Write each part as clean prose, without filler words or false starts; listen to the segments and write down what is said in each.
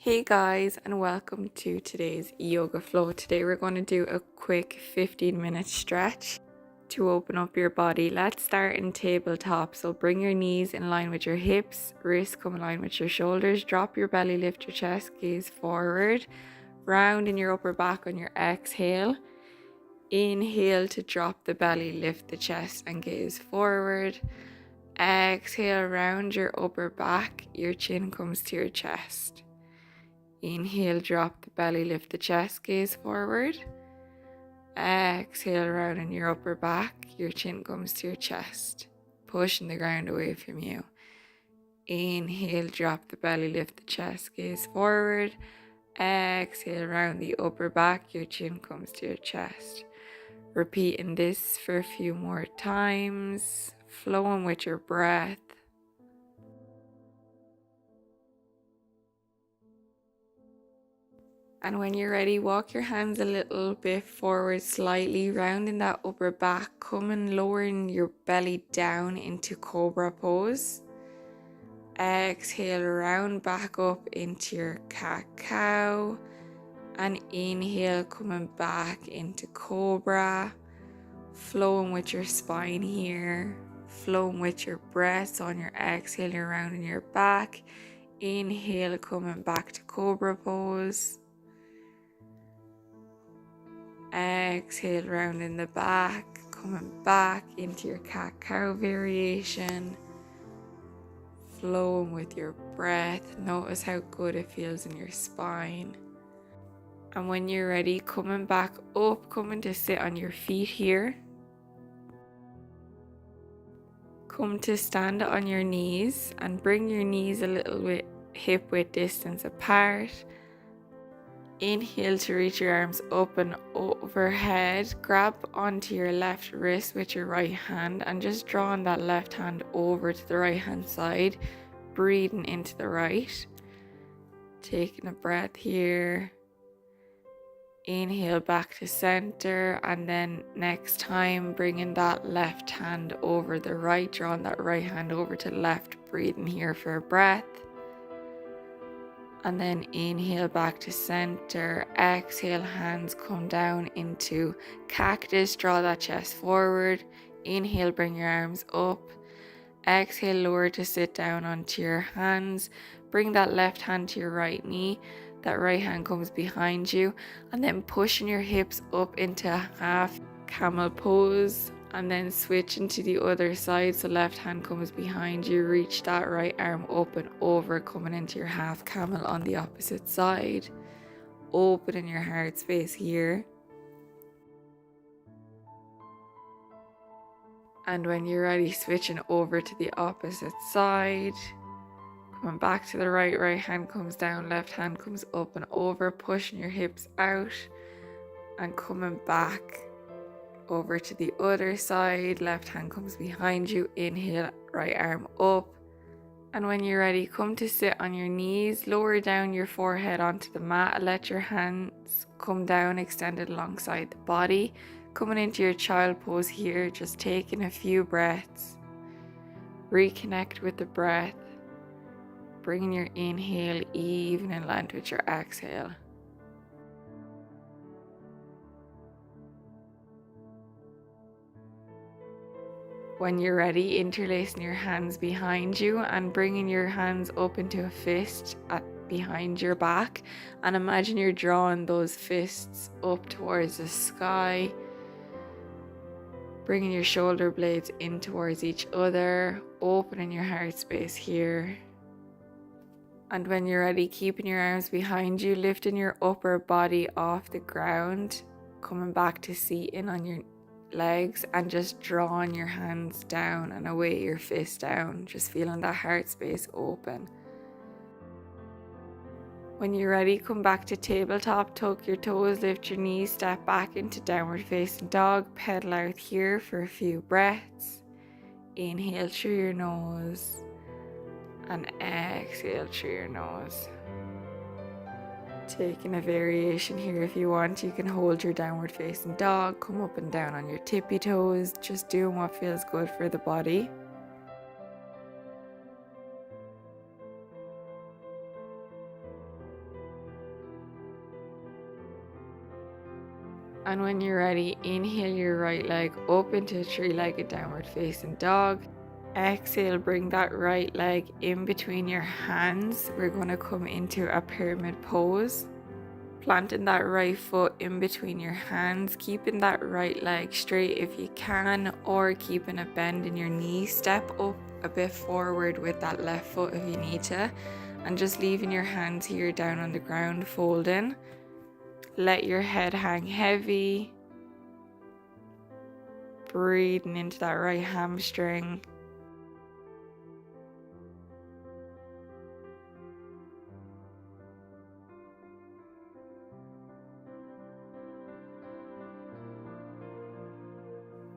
Hey guys, and welcome to today's yoga flow. Today we're going to do a quick 15-minute stretch to open up your body. Let's start in tabletop. So bring your knees in line with your hips, wrists come in line with your shoulders, drop your belly, lift your chest, gaze forward, round in your upper back on your exhale. Inhale to drop the belly, lift the chest and gaze forward. Exhale, round your upper back, your chin comes to your chest. Inhale, drop the belly, lift the chest, gaze forward. Exhale, round in your upper back, your chin comes to your chest, pushing the ground away from you. Inhale, drop the belly, lift the chest, gaze forward. Exhale, round the upper back, your chin comes to your chest. Repeating this for a few more times, flowing with your breath. And when you're ready, walk your hands a little bit forward slightly, rounding that upper back, coming lowering your belly down into cobra pose. Exhale, round back up into your cat-cow. And inhale, coming back into cobra. Flowing with your spine here, flowing with your breath. On your exhale, you're rounding your back. Inhale, coming back to cobra pose. Exhale, round in the back, coming back into your cat-cow variation. Flowing with your breath. Notice how good it feels in your spine. And when you're ready, coming back up, coming to sit on your feet here. Come to stand on your knees and bring your knees a little bit hip width distance apart. Inhale to reach your arms up and overhead. Grab onto your left wrist with your right hand and just drawing that left hand over to the right hand side. Breathing into the right. Taking a breath here. Inhale back to center, and then next time bringing that left hand over the right, drawing that right hand over to the left, breathing here for a breath. And then inhale back to center, exhale, hands come down into cactus, draw that chest forward. Inhale, bring your arms up. Exhale, lower to sit down onto your hands. Bring that left hand to your right knee. That right hand comes behind you, and then pushing your hips up into a half camel pose, and then switching to the other side. So left hand comes behind you, reach that right arm up and over, coming into your half camel on the opposite side. Opening your heart space here. And when you're ready, switching over to the opposite side. Coming back to the right hand comes down, left hand comes up and over, pushing your hips out and coming back over to the other side. Left hand comes behind you, inhale, right arm up. And when you're ready, come to sit on your knees, lower down your forehead onto the mat, let your hands come down, extended alongside the body. Coming into your child pose here, just taking a few breaths. Reconnect with the breath. Bringing your inhale even in line with your exhale. When you're ready, interlacing your hands behind you and bringing your hands up into a fist behind your back. And imagine you're drawing those fists up towards the sky. Bringing your shoulder blades in towards each other. Opening your heart space here. And when you're ready, keeping your arms behind you, lifting your upper body off the ground, coming back to seating on your legs and just drawing your hands down and away your fist down, just feeling that heart space open. When you're ready, come back to tabletop, tuck your toes, lift your knees, step back into downward facing dog, pedal out here for a few breaths. Inhale through your nose. And exhale through your nose. Taking a variation here if you want. You can hold your downward facing dog, come up and down on your tippy toes, just doing what feels good for the body. And when you're ready, inhale your right leg up into a three-legged downward facing dog. Exhale, bring that right leg in between your hands. We're going to come into a pyramid pose. Planting that right foot in between your hands, keeping that right leg straight if you can, or keeping a bend in your knee. Step up a bit forward with that left foot if you need to, and just leaving your hands here down on the ground, folding. Let your head hang heavy. Breathing into that right hamstring.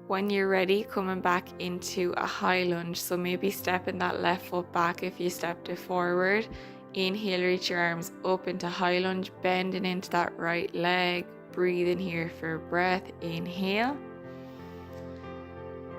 When you're ready, coming back into a high lunge, so maybe stepping that left foot back if you stepped it forward. Inhale, reach your arms up into high lunge, bending into that right leg. Breathing here for a breath. Inhale.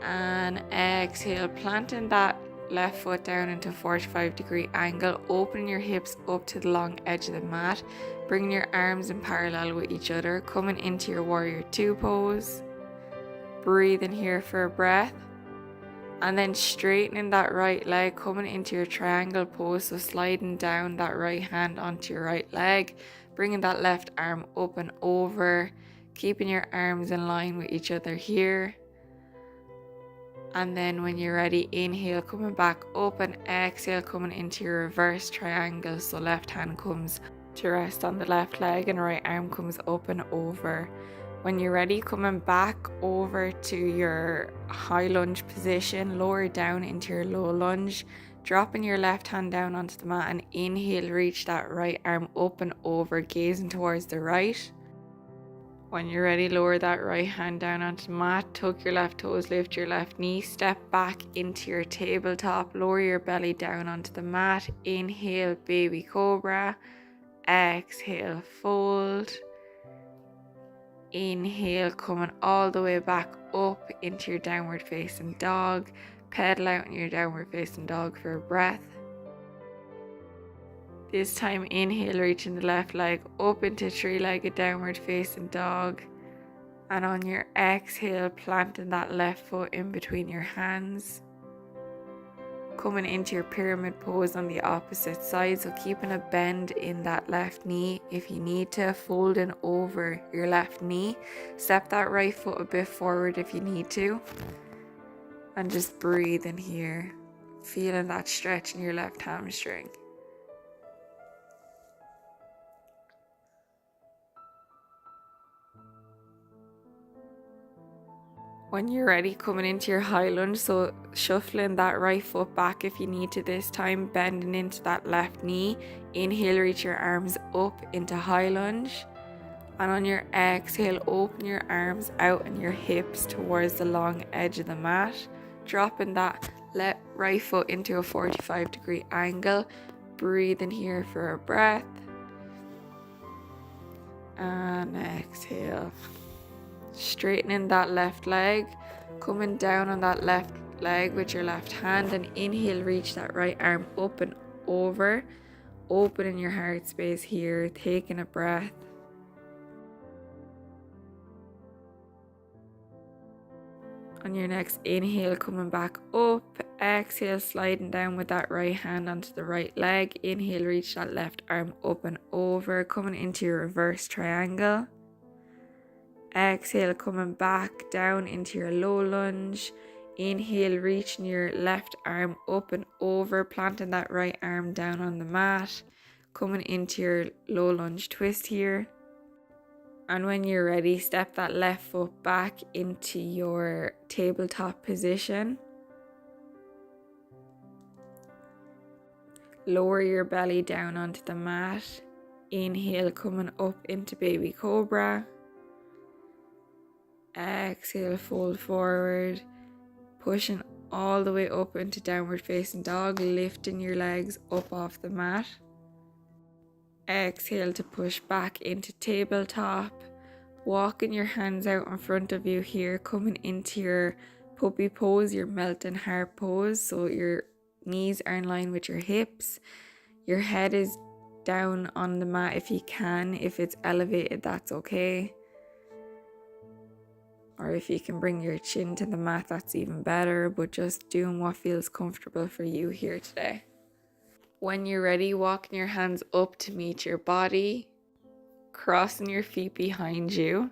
And exhale, planting that left foot down into a 45-degree angle. Opening your hips up to the long edge of the mat. Bringing your arms in parallel with each other. Coming into your warrior two pose. Breathing here for a breath, and then straightening that right leg, coming into your triangle pose, so sliding down that right hand onto your right leg, bringing that left arm up and over, keeping your arms in line with each other here. And then when you're ready, inhale, coming back up, and exhale, coming into your reverse triangle, so left hand comes to rest on the left leg and right arm comes up and over. When you're ready, coming back over to your high lunge position, lower down into your low lunge, dropping your left hand down onto the mat, and inhale, reach that right arm up and over, gazing towards the right. When you're ready, lower that right hand down onto the mat, tuck your left toes, lift your left knee, step back into your tabletop, lower your belly down onto the mat, inhale, baby cobra, exhale, fold. Inhale, coming all the way back up into your downward facing dog. Pedal out in your downward facing dog for a breath. This time, inhale, reaching the left leg up into three-legged downward facing dog. And on your exhale, planting that left foot in between your hands. Coming into your pyramid pose on the opposite side, so keeping a bend in that left knee if you need to, folding over your left knee. Step that right foot a bit forward if you need to, and just breathe in here, feeling that stretch in your left hamstring. When you're ready, coming into your high lunge, so shuffling that right foot back if you need to this time, bending into that left knee. Inhale, reach your arms up into high lunge, and on your exhale, open your arms out and your hips towards the long edge of the mat, dropping that right foot into a 45-degree angle. Breathing here for a breath, and exhale. Straightening that left leg, coming down on that left leg with your left hand, and inhale, reach that right arm up and over, opening your heart space here, taking a breath. On your next inhale, coming back up, exhale, sliding down with that right hand onto the right leg. Inhale, reach that left arm up and over, coming into your reverse triangle. Exhale, coming back down into your low lunge. Inhale, reaching your left arm up and over, planting that right arm down on the mat, coming into your low lunge twist here. And when you're ready, step that left foot back into your tabletop position. Lower your belly down onto the mat. Inhale, coming up into baby cobra. Exhale, fold forward, pushing all the way up into downward facing dog, lifting your legs up off the mat. Exhale to push back into tabletop, walking your hands out in front of you here, coming into your puppy pose, your melting heart pose, so your knees are in line with your hips. Your head is down on the mat if you can. If it's elevated, that's okay. Or if you can bring your chin to the mat, that's even better, but just doing what feels comfortable for you here today. When you're ready, walking your hands up to meet your body, crossing your feet behind you,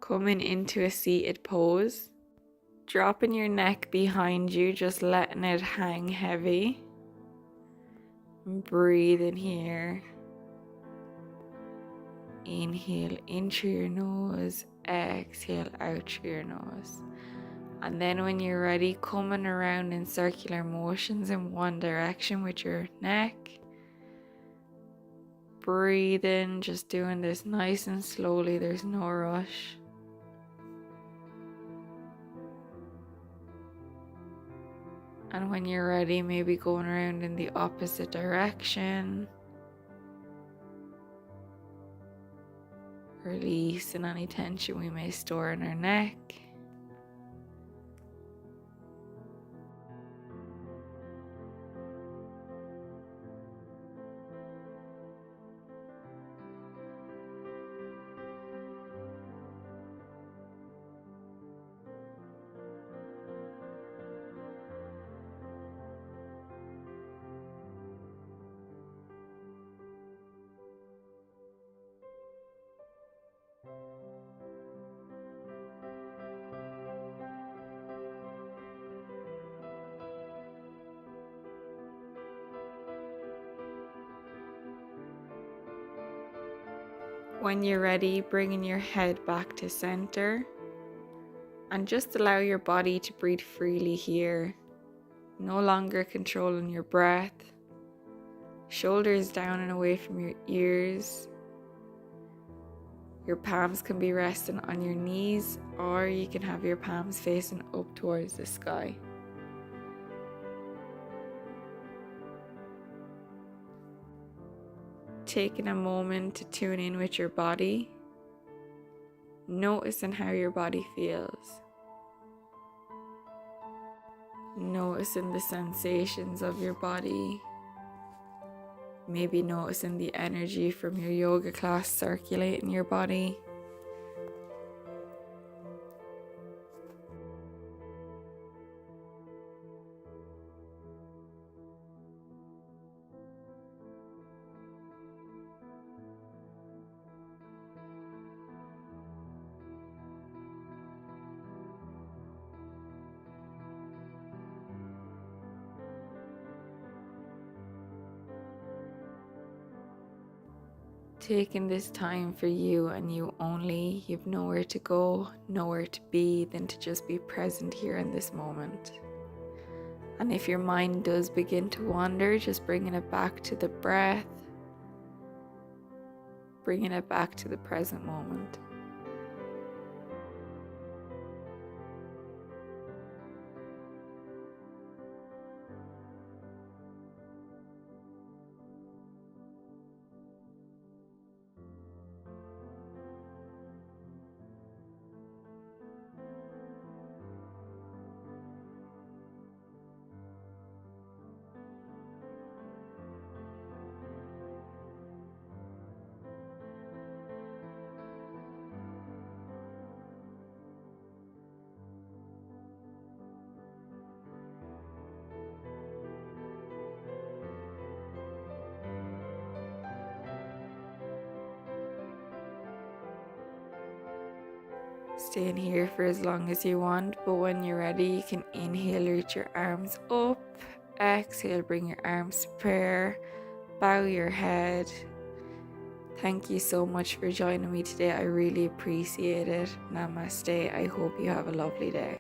coming into a seated pose, dropping your neck behind you, just letting it hang heavy. And breathe in here. Inhale in through your nose, exhale out through your nose. And then when you're ready, coming around in circular motions in one direction with your neck. Breathe in, just doing this nice and slowly, there's no rush. And when you're ready, maybe going around in the opposite direction. Releasing any tension we may store in our neck. When you're ready, bringing your head back to center and just allow your body to breathe freely here. No longer controlling your breath. Shoulders down and away from your ears. Your palms can be resting on your knees, or you can have your palms facing up towards the sky. Taking a moment to tune in with your body, noticing how your body feels. Noticing the sensations of your body. Maybe noticing the energy from your yoga class circulating your body. Taking this time for you and you only. You've nowhere to go, nowhere to be than to just be present here in this moment. And if your mind does begin to wander, just bringing it back to the breath, bringing it back to the present moment. Staying here for as long as you want, but when you're ready, you can inhale, reach your arms up, exhale, bring your arms to prayer, bow your head. Thank you so much for joining me today. I really appreciate it. Namaste. I hope you have a lovely day.